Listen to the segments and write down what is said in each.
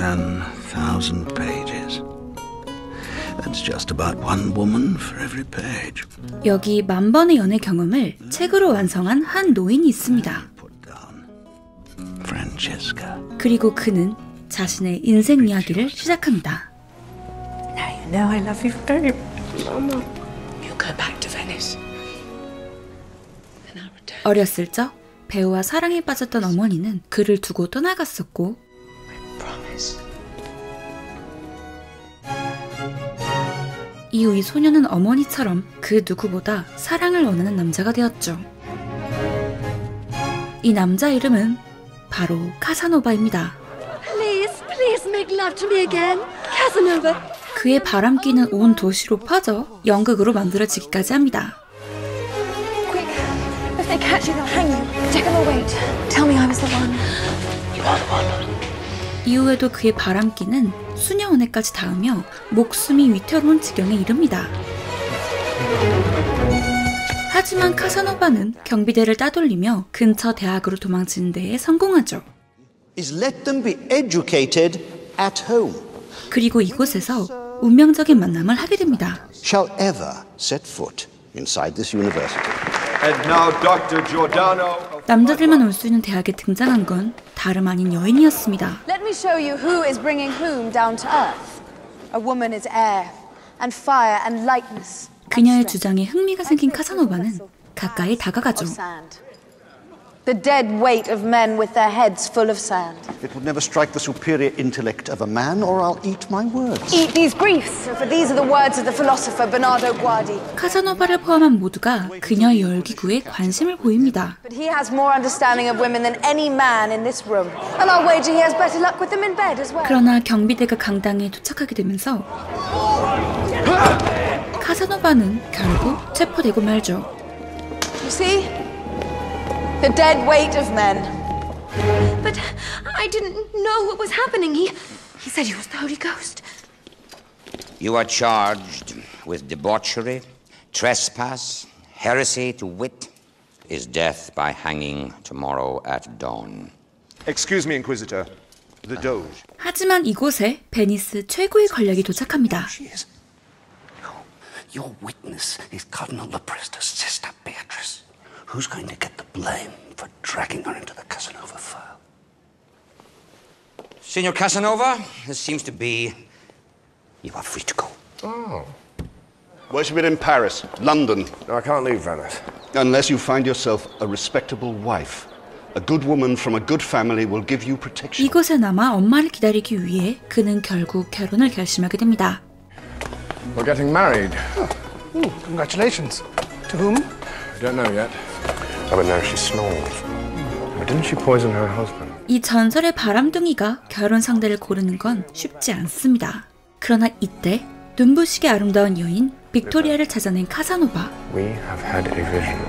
10,000 pages. That's just about one woman for every page. 여기 10,000번의 연애 경험을 책으로 완성한 한 노인이 있습니다. Francesca. 그리고 그는 자신의 인생 이야기를 시작합니다. Now you know I love you very much, Mama. You go back to Venice. And I'll return. 어렸을 적 배우와 사랑에 빠졌던 어머니는 그를 두고 떠나갔었고 Promise. 이후 이 소녀는 어머니처럼 그 누구보다 사랑을 원하는 남자가 되었죠. 이 남자 이름은 바로 카사노바입니다. Please make love to me again, Casanova. 그의 바람기는 온 도시로 퍼져 연극으로 만들어지기까지 합니다. Quick, if they catch you, they'll hang you. Take them away. Tell me I was the one. You are the one. 이후에도 그의 바람기는 수녀원에까지 닿으며 목숨이 위태로운 지경에 이릅니다. 하지만 카사노바는 경비대를 따돌리며 근처 대학으로 도망치는 데에 성공하죠. Is let them be educated at home. 그리고 이곳에서 운명적인 만남을 하게 됩니다. Shall ever set foot inside this university. And now Dr. Giordano. 남자들만 올 수 있는 대학에 등장한 건 다름 아닌 여인이었습니다. Let me show you who is bringing whom down to earth. A woman is air and fire and lightness. 그녀의 주장에 흥미가 생긴 카사노바는 가까이 다가가죠. The dead weight of men with their heads full of sand. It would never strike the superior intellect of a man, or I'll eat my words. Eat these griefs, for these are the words of the philosopher Bernardo Guardi. 카사노바를 포함한 모두가 그녀의 열기구에 관심을 보입니다. But he has more understanding of women than any man in this room. And I'll wager he has better luck with them in bed as well. 그러나 경비대가 강당에 도착하게 되면서 카사노바는 결국 체포되고 말죠. You see? The dead weight of men. But I didn't know what was happening. He said he was the Holy Ghost. You are charged with debauchery, trespass, heresy to wit, is death by hanging tomorrow at dawn. Excuse me, Inquisitor. The Doge. 하지만 이곳에 베니스 최고의 권력이 도착합니다. Your witness is Cardinal Lepresto's sister, Beatrice. Who's going to get the blame for dragging her into the Casanova file? Signor Casanova, this seems to be... You are free to go. Oh. Where's she been in Paris? London? No, I can't leave Venice. Unless you find yourself a respectable wife. A good woman from a good family will give you protection. 이곳에 남아 엄마를 기다리기 위해 그는 결국 결혼을 결심하게 됩니다. We're getting married. Ooh, congratulations. To whom? I don't know yet. Oh, but now she snores. Didn't she poison her husband? 이 전설의 바람둥이가 결혼 상대를 고르는 건 쉽지 않습니다. 그러나 이때 눈부시게 아름다운 여인 빅토리아를 찾아낸 카사노바. We have had a vision.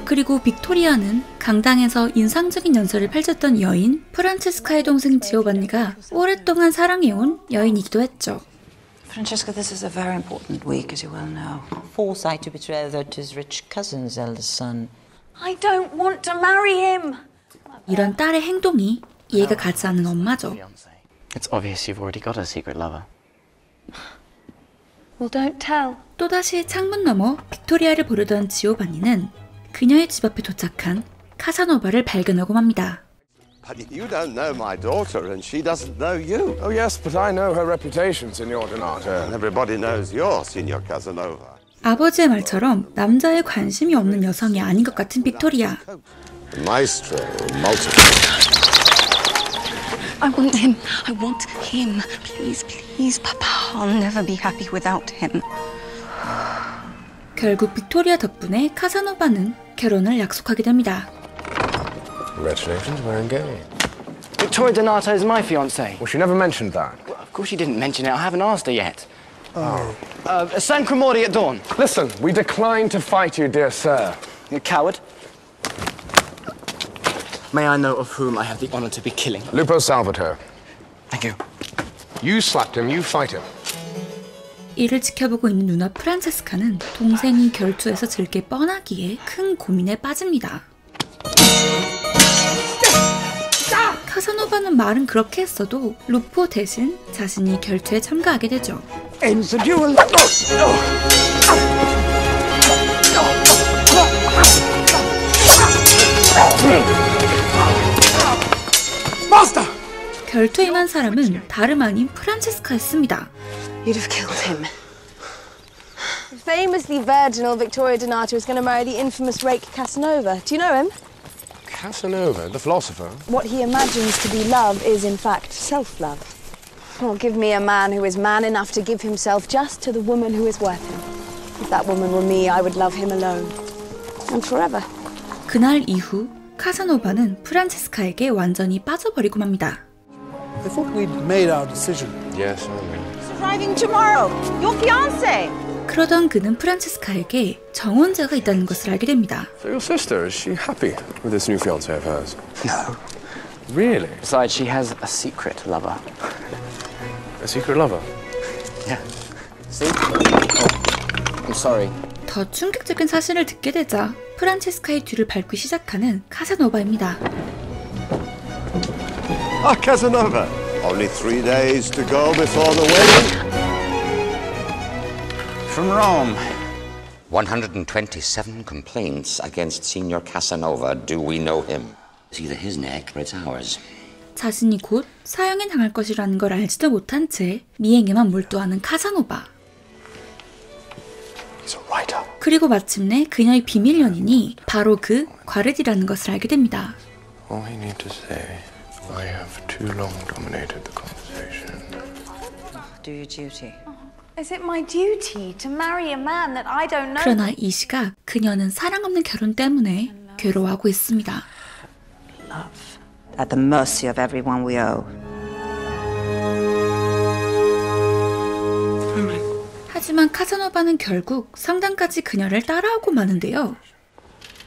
그리고 빅토리아는 강당에서 인상적인 연설을 펼쳤던 여인 프란체스카의 동생 지오반니가 오랫동안 사랑해온 여인이기도 했죠. Francesca, this is a very important week, as you well know. Foresight to betrothed to his rich cousin's eldest son. I don't want to marry him. 이런 딸의 행동이 이해가 가지 않는 엄마죠. It's obvious you've already got a secret lover. Well, don't tell. 또다시 창문 너머 빅토리아를 보려던 지오반니는 그녀의 집 앞에 도착한 카사노바를 발견하고 맙니다. But you don't know my daughter and she doesn't know you. Oh, yes, but I know her reputation, Signor Donato. And everybody knows you're Signor Casanova. 아버지의 말처럼 남자에 관심이 없는 여성이 아닌 것 같은 빅토리아. Maestro, multiple. I want him. I want him. Please, please, Papa. I'll never be happy without him. 결국 빅토리아 덕분에 카사노바는 결혼을 약속하게 됩니다. Congratulations, we're engaged. Victoria Donato is my fiancée. Well, she never mentioned that. Well, of course she didn't mention it. I haven't asked her yet. San Cremordi at dawn. Listen, we decline to fight you, dear sir. You coward. May I know of whom I have the honor to be killing? Lupo Salvatore. Thank you. You slapped him, you fight him. 이를 지켜보고 있는 누나 프란체스카는 동생이 결투에서 질 게 뻔하기에 큰 고민에 빠집니다. 카사노바는 말은 그렇게 했어도 루포 대신 자신이 결투에 참가하게 되죠. 결투에 임한 사람은 다름 아닌 프란체스카였습니다. You'd have killed him. Famously virginal Victoria Donato is going to marry the infamous rake Casanova. Do you know him? Casanova, the philosopher? What he imagines to be love is, in fact, self-love. Well, give me a man who is man enough to give himself just to the woman who is worth him. If that woman were me, I would love him alone. And forever. 그날 이후 카사노바는 프란체스카에게 완전히 빠져버리고 맙니다. I thought we'd made our decision. Yes, I know. She's arriving tomorrow. Your fiancé. 그러던 그는 프란체스카에게 정혼자가 있다는 것을 알게 됩니다. So your sister, is she happy with this new fiancé of hers? No. Really? Besides, she has a secret lover. A secret lover? Yeah. See? Oh, I'm sorry. 더 충격적인 사실을 듣게 되자 프란체스카의 뒤를 밟기 시작하는 카사노바입니다. Ah, Casanova. Only 3 days to go before the wedding. From Rome. 127 complaints against Signor Casanova. Do we know him? It's either his neck or it's ours. 자신이 곧 사형에 당할 것이라는 걸 알지도 못한 채 미행에만 몰두하는 카사노바. 그리고 마침내 그녀의 비밀 연인이 바로 그 과르디라는 것을 알게 됩니다. All you need to say, I have too long dominated the conversation. Do your duty. Is it my duty to marry a man that I don't know? 그러나 이 시각 그녀는 사랑 없는 결혼 때문에 괴로워하고 있습니다. Love. At the mercy of everyone we owe. 하지만 카사노바는 결국 상담까지 그녀를 따라오고 마는데요.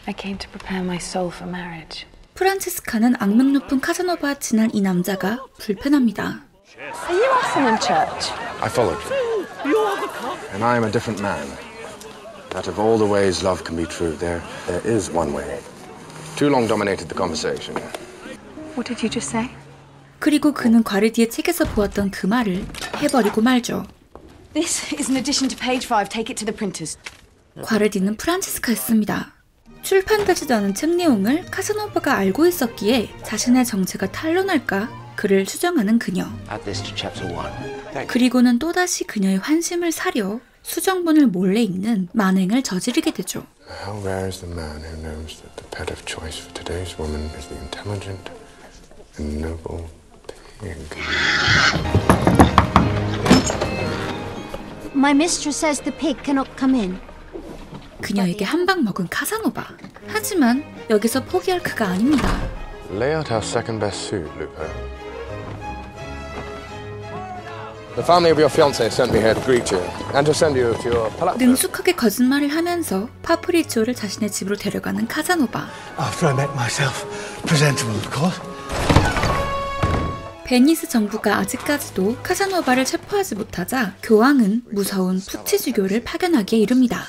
I came to prepare my soul for marriage. 프란체스카는 악명 높은 카사노바와 친한 이 남자가 불편합니다. Are you often in church? I followed you. And I am a different man. That of all the ways love can be true, there is one way. Too long dominated the conversation. What did you just say? 그리고 그는 과르디의 책에서 보았던 그 말을 해버리고 말죠. This is an addition to page 5. Take it to the printers. 과르디는 프란체스카였습니다. 출판되지도 않은 책 내용을 카사노바가 알고 있었기에 자신의 정체가 탄로날까 그를 수정하는 그녀. Add this to chapter 1. 그리고는 또다시 그녀의 환심을 사려 수정본을 몰래 읽는 만행을 저지르게 되죠. How rare is the man who knows that the pet of choice for today's woman is the intelligent and noble pig. My mistress says the pig cannot come in. 그녀에게 한 방 먹은 카사노바. 하지만 여기서 포기할 그가 아닙니다. Lay out our second best suit, Lupo. The family of your fiancé sent me here to greet you and to send you to your palazzo. 능숙하게 거짓말을 하면서 파프리치오를 자신의 집으로 데려가는 카사노바. After I make myself presentable, of course. 베니스 정부가 아직까지도 카사노바를 체포하지 못하자 교황은 무서운 푸치주교를 파견하기에 이릅니다.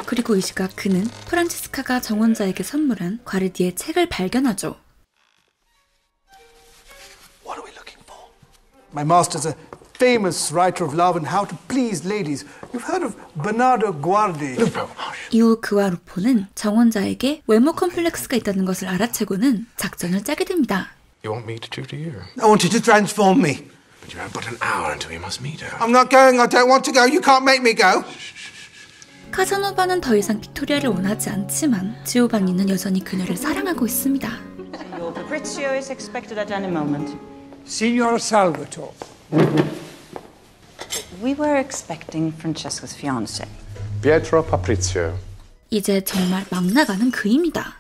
그리고 이 시각 그는 프란체스카가 정혼자에게 선물한 과르디의 책을 발견하죠. What are we looking for? My master's a famous writer of love and how to please ladies. You've heard of Bernardo Guardi. 이후 그와 루포는 정혼자에게 외모 컴플렉스가 있다는 것을 알아채고는 작전을 짜게 됩니다. You want me to do to you? I want you to transform me. But you have but an hour until you must meet her. I'm not going. I don't want to go. You can't make me go. 카사노바는 더 이상 빅토리아를 원하지 않지만 지오반니는 여전히 그녀를 사랑하고 있습니다. Your Fabrizio is expected at any moment. Signor Salvatore. We were expecting Francesca's fiancé. Pietro Fabrizio. 이제 정말 막 나가는 그입니다.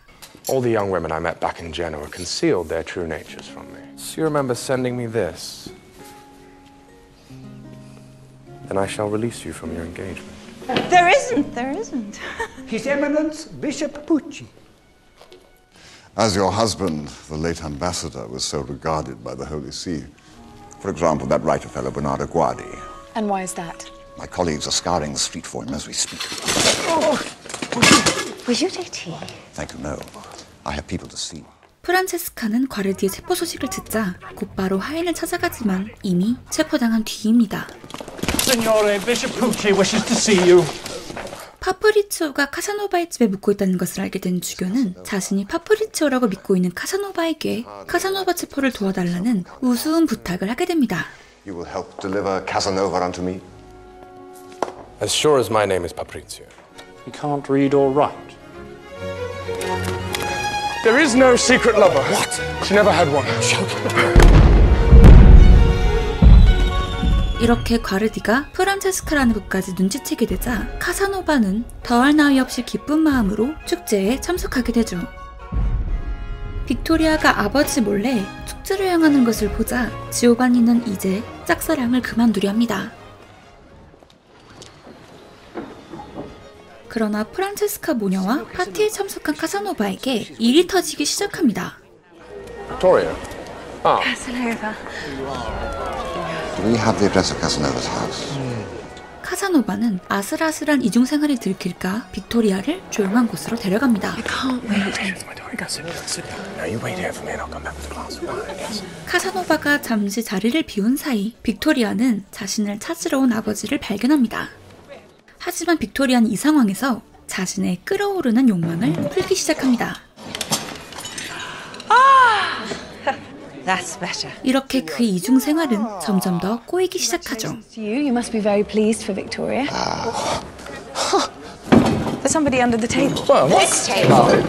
All the young women I met back in Genoa concealed their true natures from me. So you remember sending me this? Then I shall release you from your engagement. There isn't. His Eminence, Bishop Pucci. As your husband, the late ambassador, was so regarded by the Holy See. For example, that writer fellow, Bernardo Guardi. And why is that? My colleagues are scouring the street for him as we speak. Will you take tea? Thank you, no. I have people to see. 프란체스카는 과르디의 체포 소식을 듣자 곧바로 하인을 찾아가지만 이미 체포당한 뒤입니다. Signore, Bishop Pucci wishes to see you. 파프리치오가 카사노바의 집에 묵고 있다는 것을 알게 된 주교는 자신이 파프리치오라고 믿고 있는 카사노바에게 카사노바 체포를 도와달라는 우스운 부탁을 하게 됩니다. You will help deliver Casanova unto me? As sure as my name is Paprizio. You can't read or write. There is no secret lover. What? She never had one. 이렇게 과르디가 프란체스카라는 것까지 눈치채게 되자 카사노바는 더할 나위 없이 기쁜 마음으로 축제에 참석하게 되죠. 빅토리아가 아버지 몰래 축제를 향하는 것을 보자 지오반니는 이제 짝사랑을 그만두려 합니다. 그러나 프란체스카 모녀와 파티에 참석한 카사노바에게 일이 터지기 시작합니다. Victoria. Ah. Casanova. Do we have the address of Casanova's house? 카사노바는 아슬아슬한 이중생활이 들킬까 빅토리아를 조용한 곳으로 데려갑니다. 카사노바가 잠시 자리를 비운 사이 빅토리아는 자신을 찾으러 온 아버지를 발견합니다. 하지만 빅토리아는 이 상황에서 자신의 끓어오르는 욕망을 풀기 시작합니다. That's better. 이렇게 그의 이중 생활은 점점 더 꼬이기 시작하죠. You must be very pleased for Victoria. There's somebody under the table. This table.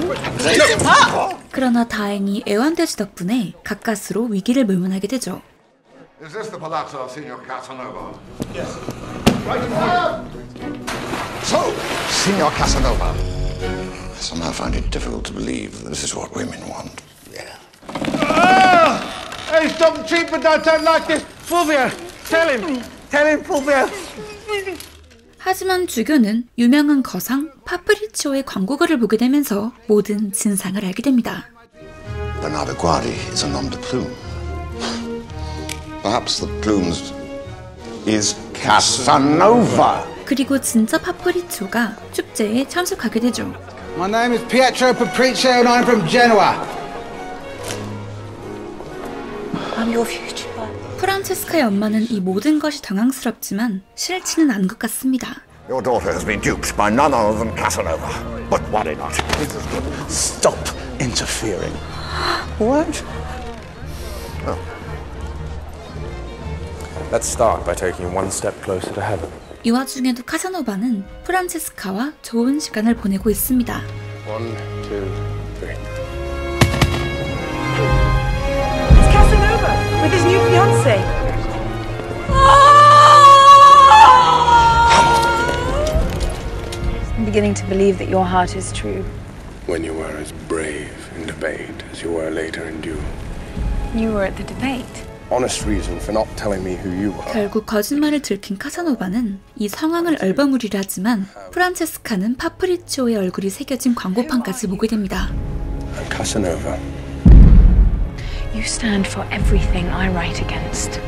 그러나 다행히 애완돼지 덕분에 가까스로 위기를 물문하게 되죠. Is this the palazzo of Signor Casanova? Yes. Right in front. So, Signor Casanova. I somehow find it difficult to believe that this is what women want. Hey, stop cheaping, don't like this. Fulvio, tell him, Fulvio. 하지만 주교는 유명한 거상 파프리치오의 광고글을 보게 되면서 모든 진상을 알게 됩니다. Bernardo Guardi is a nom de plume. Perhaps the plume's is Casanova. 그리고 진짜 파프리치오가 축제에 참석하게 되죠. My name is Pietro Papricio and I'm from Genoa. I'm your future. 프란체스카의 엄마는 이 모든 것이 당황스럽지만 싫지는 않은 것 같습니다. Your daughter has been duped by none other than Casanova. But worry not. Stop interfering. What? Oh. Let's start by taking one step closer to heaven. 이 와중에도 카사노바는 프란체스카와 좋은 시간을 보내고 있습니다. 1, 2, 3. It's Casanova with his new fiancée. I'm beginning to believe that your heart is true. When you were as brave in debate as you were later in duel. You were at the debate. Honest reason for not telling me who you were. 결국 거짓말을 들킨 카사노바는 이 상황을 얼버무리려 하지만 프란체스카는 파프리치오의 얼굴이 새겨진 광고판까지 보게 됩니다. I'm Casanova. You stand for everything I write against.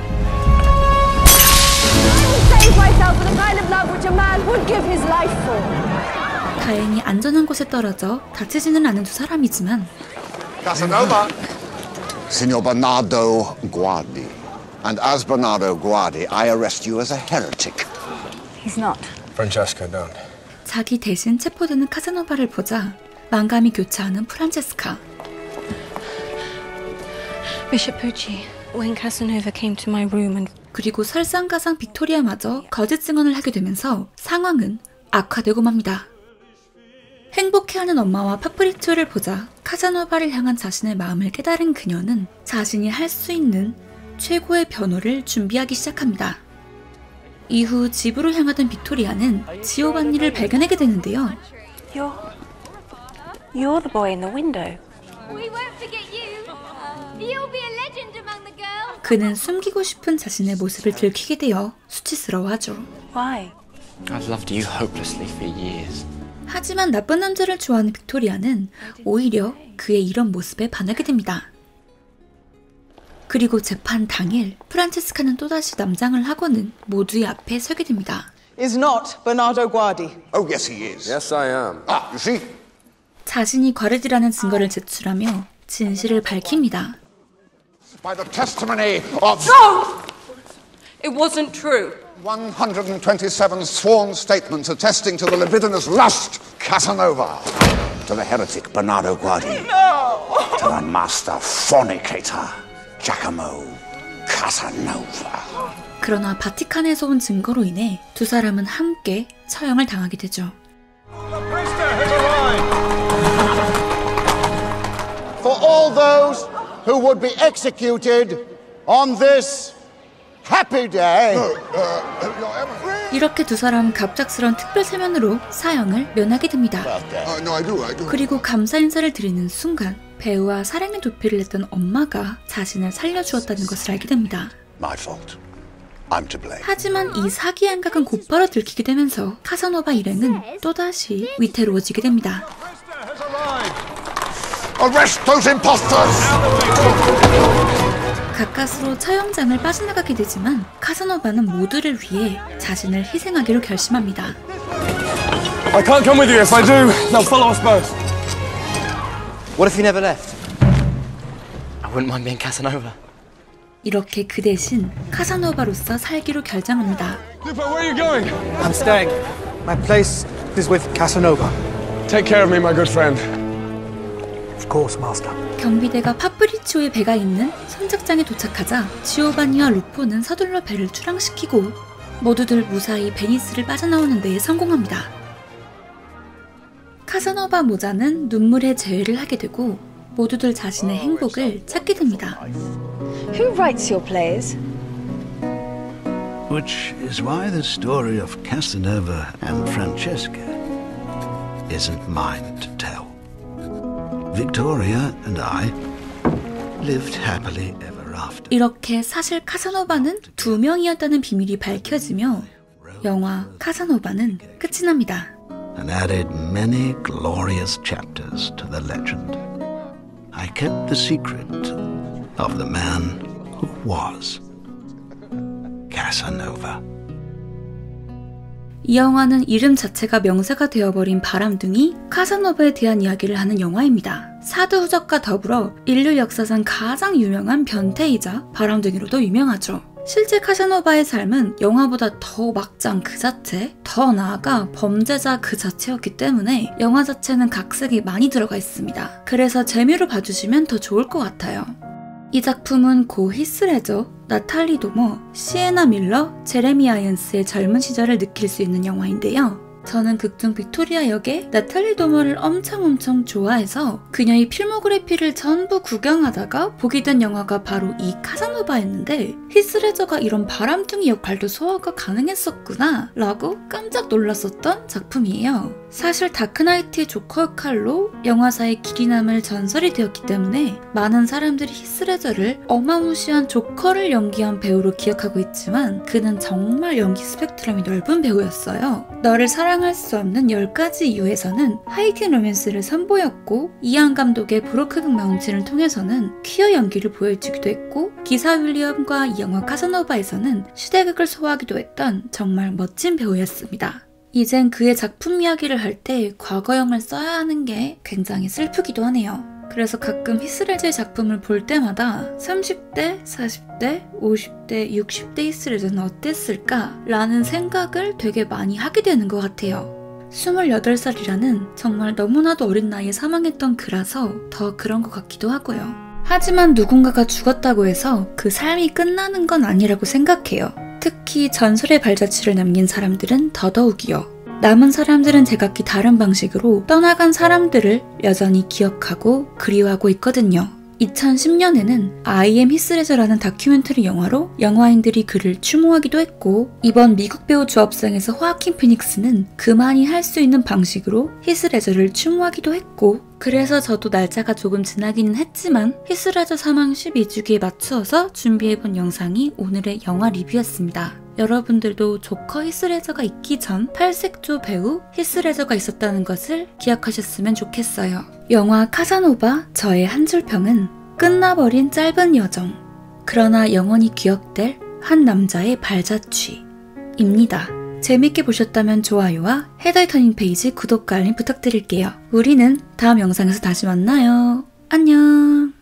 Save myself for the kind of love which a man would give his life for. 다행히 안전한 곳에 떨어져 다치지는 않은 두 사람이지만 Casanova. Signor Bernardo Guardi. And as Bernardo Guardi, I arrest you as a heretic. He's not. Francesca, don't. 자기 대신 체포되는 카사노바를 보자 만감이 교차하는 프란체스카. Bishop Pucci, when Casanova came to my room and 그리고 설상가상 빅토리아마저 거짓 증언을 하게 되면서 상황은 악화되고 맙니다. 행복해하는 엄마와 파프리치오를 보자 카사노바를 향한 자신의 마음을 깨달은 그녀는 자신이 할 수 있는 최고의 변호를 준비하기 시작합니다. 이후 집으로 향하던 빅토리아는 지오반니를 발견하게 되는데요. You're the boy in the window. we won't forget you. You'll be a legend among the girls. 그는 숨기고 싶은 자신의 모습을 들키게 되어 수치스러워하죠. Why? I've loved you hopelessly for years. 하지만 나쁜 남자를 좋아하는 빅토리아는 오히려 그의 이런 모습에 반하게 됩니다. 그리고 재판 당일 프란체스카는 또다시 남장을 하고는 모두의 앞에 서게 됩니다. Is not Bernardo Guardi. Oh, yes, he is. Yes, I am. Ah, you see? 자신이 과르디라는 증거를 제출하며 진실을 밝힙니다. By the testimony of... No! It wasn't true. 127 sworn statements attesting to the libidinous lust, Casanova. To the heretic, Bernardo Guardi. No! To the master fornicator, Giacomo Casanova. 그러나 바티칸에서 온 증거로 인해 두 사람은 함께 처형을 당하게 되죠. For all those who would be executed on this happy day. 이렇게 두 사람은 갑작스런 특별 세면으로 사형을 면하게 됩니다. 그리고 감사 인사를 드리는 순간 배우와 사랑의 도피를 냈던 엄마가 자신을 살려주었다는 것을 알게 됩니다. My fault. I'm to blame. 하지만 이 사기 행각은 곧바로 들키게 되면서 카사노바 일행은 또다시 위태로워지게 됩니다. Arrest those imposters! 가까스로 처형장을 빠져나가게 되지만 카사노바는 모두를 위해 자신을 희생하기로 결심합니다. I can't come with you. If I do, they'll follow us both. What if you never left? I wouldn't mind being Casanova. 이렇게 그 대신 카사노바로서 살기로 결정합니다. Lupo, where are you going? I'm staying. My place is with Casanova. Take care of me, my good friend. Of course, master. 경비대가 파프리치오의 배가 있는 선착장에 도착하자 지오바니와 루포는 서둘러 배를 출항시키고 모두들 무사히 베니스를 빠져나오는 데에 성공합니다. 카사노바 모자는 눈물의 재회를 하게 되고 모두들 자신의 행복을 찾게 됩니다. Who writes your plays? Which is why the story of Casanova and Francesca isn't mine to tell. Victoria and I lived happily ever after. 이렇게 사실 카사노바는 2명이었다는 비밀이 밝혀지며 영화 카사노바는 끝이 납니다. And added many glorious chapters to the legend. I kept the secret of the man who was Casanova. 이 영화는 이름 자체가 명사가 되어버린 바람둥이 카사노바에 대한 이야기를 하는 영화입니다. 사두후적과 더불어 인류 역사상 가장 유명한 변태이자 바람둥이로도 유명하죠. 실제 카사노바의 삶은 영화보다 더 막장 그 자체, 더 나아가 범죄자 그 자체였기 때문에 영화 자체는 각색이 많이 들어가 있습니다. 그래서 재미로 봐주시면 더 좋을 것 같아요. 이 작품은 고 히스 레저, 나탈리 도머, 시에나 밀러, 제레미 아이언스의 젊은 시절을 느낄 수 있는 영화인데요. 저는 극중 빅토리아 역의 나탈리 도머를 엄청 좋아해서 그녀의 필모그래피를 전부 구경하다가 보게 된 영화가 바로 이 카사노바였는데 히스 레저가 이런 바람둥이 역할도 소화가 가능했었구나 라고 깜짝 놀랐었던 작품이에요. 사실 다크나이트의 조커 역할로 영화사의 길이 남을 전설이 되었기 때문에 많은 사람들이 히스 레저를 어마무시한 조커를 연기한 배우로 기억하고 있지만 그는 정말 연기 스펙트럼이 넓은 배우였어요. 너를 사랑할 수 없는 10가지 이유에서는 하이틴 로맨스를 선보였고 이안 감독의 브로크백 마운틴을 통해서는 퀴어 연기를 보여주기도 했고 기사 윌리엄과 이 영화 카사노바에서는 시대극을 소화하기도 했던 정말 멋진 배우였습니다. 이젠 그의 작품 이야기를 할 때 과거형을 써야 하는 게 굉장히 슬프기도 하네요. 그래서 가끔 히스레저의 작품을 볼 때마다 30대, 40대, 50대, 60대 히스레저는 어땠을까? 라는 생각을 되게 많이 하게 되는 것 같아요. 28살이라는 정말 너무나도 어린 나이에 사망했던 그라서 더 그런 것 같기도 하고요. 하지만 누군가가 죽었다고 해서 그 삶이 끝나는 건 아니라고 생각해요. 특히 전설의 발자취를 남긴 사람들은 더더욱이요. 남은 사람들은 제각기 다른 방식으로 떠나간 사람들을 여전히 기억하고 그리워하고 있거든요. 2010년에는 I am 히스레저라는 다큐멘터리 영화로 영화인들이 그를 추모하기도 했고 이번 미국 배우 조합상에서 호아킨 피닉스는 그만이 할 수 있는 방식으로 히스레저를 추모하기도 했고 그래서 저도 날짜가 조금 지나기는 했지만 히스레저 사망 12주기에 맞추어서 준비해본 영상이 오늘의 영화 리뷰였습니다. 여러분들도 조커 히스레저가 있기 전 팔색조 배우 히스레저가 있었다는 것을 기억하셨으면 좋겠어요. 영화 카사노바 저의 한 줄 평은 끝나버린 짧은 여정 그러나 영원히 기억될 한 남자의 발자취입니다. 재밌게 보셨다면 좋아요와 헤더의 터닝 페이지 구독과 알림 부탁드릴게요. 우리는 다음 영상에서 다시 만나요. 안녕.